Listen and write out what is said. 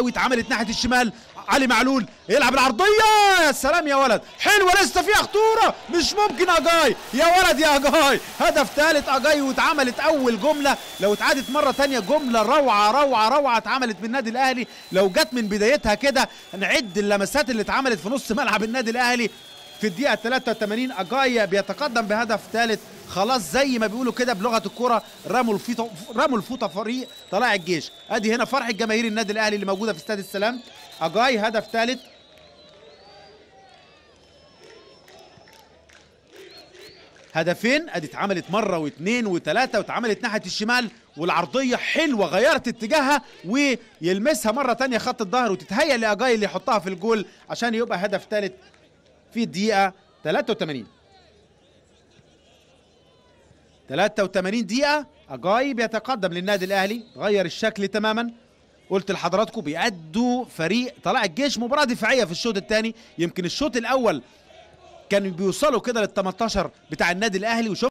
اتعملت ناحيه الشمال. علي معلول يلعب العرضيه، يا سلام يا ولد، حلوه لسه فيها خطوره، مش ممكن. اجاي يا ولد يا اجاي، هدف ثالث اجاي. واتعملت اول جمله، لو اتعادت مره ثانيه جمله روعه روعه روعه اتعملت من النادي الاهلي. لو جت من بدايتها كده نعد اللمسات اللي اتعملت في نص ملعب النادي الاهلي. في الدقيقه 83 اجاي بيتقدم بهدف ثالث. خلاص زي ما بيقولوا كده بلغه الكوره، رموا الفوطه فريق طلائع الجيش. ادي هنا فرحه جماهير النادي الاهلي اللي موجوده في استاد السلام. اجاي هدف ثالث. هدفين، ادي اتعملت مره واثنين وثلاثه، واتعملت ناحيه الشمال، والعرضيه حلوه غيرت اتجاهها ويلمسها مره ثانيه خط الظهر، وتتهيأ لاجاي اللي يحطها في الجول عشان يبقى هدف ثالث في الدقيقه 83. 83 دقيقة أجاي بيتقدم للنادي الأهلي، غير الشكل تماما. قلت لحضراتكم بيأدوا فريق طلائع الجيش مباراة دفاعية في الشوط الثاني. يمكن الشوط الأول كانوا بيوصلوا كده لل 18 بتاع النادي الأهلي، وشوف